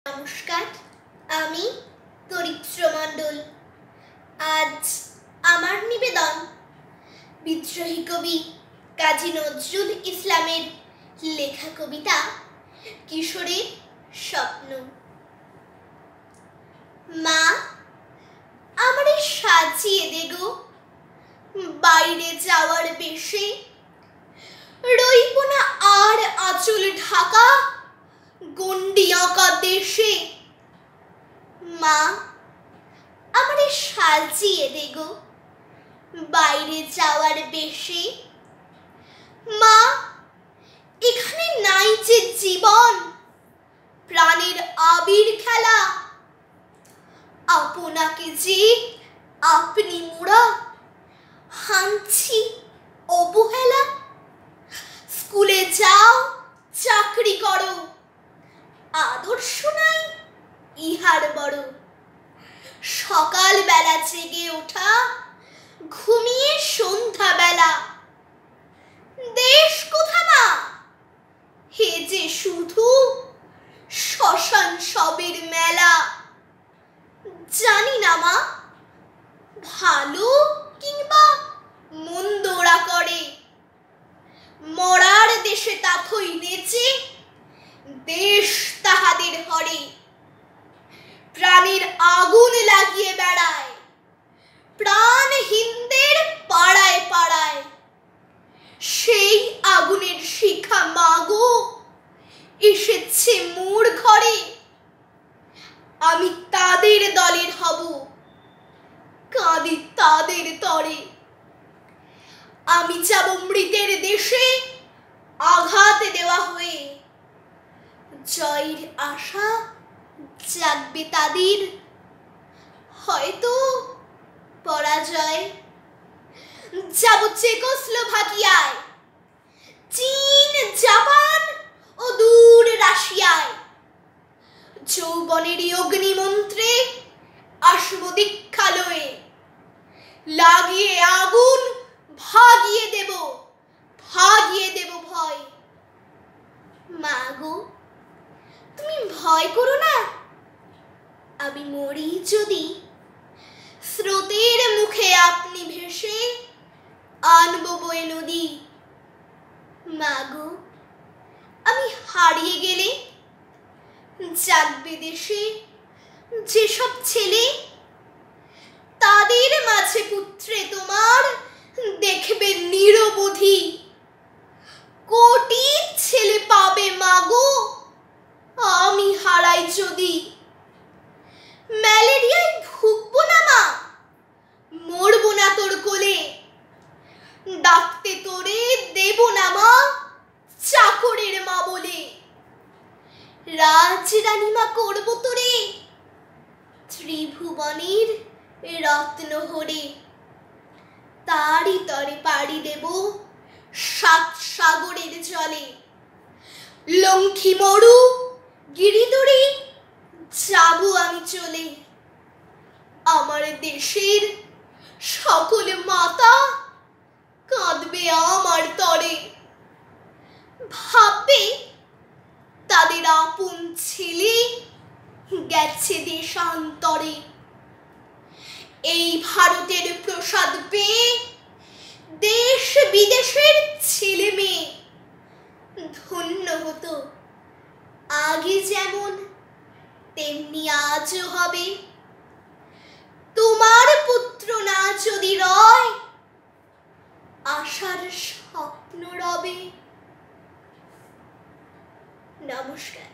নমস্কার, আমি তরিত্র মণ্ডল। আজ আমার নিবেদন বিদ্রোহী কবি কাজী নজরুল ইসলামের লেখা কবিতা কিশোরের স্বপ্ন। মা, আমারে সাজিয়ে দে গো বাইরে যাওয়ার বেশে, রইব না আর আঁচল ঢাকা গন্ডি আঁকা দেশে। মা, আমারে সাজিয়ে দে গো বাইরে যাওয়ার বেশে। মা, এখানে নাই যে জীবন প্রাণের আবির খেলা, আপনাকে যে আপনি মোরা হাঁচি অবহেলা। স্কুলে যাও, চাকরি করো, আদর্শ নাই ইহার বড়। সকাল বেলা জেগে ওঠা, ঘুমিয়ে সন্ধ্যা বেলা। দেশ কোথা মা, হে যে শুধু শ্মশান সবের মেলা। জানি না মা, ভালো কিংবা মন্দ ওরা করে, মরার দেশে তাথই নেচে দেশ তাহাদের হরে। প্রাণের আগুন লাগিয়ে বেড়ায় প্রাণহীনদের পাড়ায় পাড়ায়। সেই আগুনের শিখা মাগো এসেছে মোর ঘরে। আমি তাদের দলের হব, কাঁদি তাদের তরে। আমি যাব মৃতের দেশে আঘাত দেওয়া হয়ে। জয়ের আশা জাগবে তাদের, হয়তো পরাজয়। যাব চেকোস্লোভাকিয়ায়, চীন, জাপান ও দূর রাশিয়ায়। যৌবনেরই অগ্নিমন্ত্রে আসব দীক্ষালয়ে। লাগিয়ে আগুন ভাগিয়ে দেব ভয়। মা গো, তুমি ভয় করো না, আমি মরি যদি স্রোতের মুখে আপনি ভেসে আনবো বয়ে নদী। মা গো, আমি হারিয়ে গেলে জাগবে দেশে যেসব ছেলে, তাদের মাঝে পুত্রে তোমার দেখবে নিরবধি। কোটি ছেলে পাবে মাগো আমি হারাই যদি। ম্যালেরিয়ায় ভুগবো না মা, মরবো না তোর কোলে। ডাকতে তোরে দেব না মা চাকরের মা বলে। রাজরানীমা করবো তোরে ত্রিভুবনের রত্ন হরে। তারই তরে পাড়ি দেব 7 সাগরের জলে। লঙ্কি মরু গিরিধরে যাব আমি চলে। আমার দেশের সকল মাতা কাঁদবে আমার তরে। ভাববে তাদের আপন ছেলে গেছে দেশান্তরে। এই ভারতের প্রসাদ পেয়ে দেশ বিদেশের ছেলে মেয়ে ধন্য হতো। আগে যেমন তেমনি আজও হবে। তোমার পুত্র না যদি রয়, আশার স্বপ্ন রবে। নমস্কার।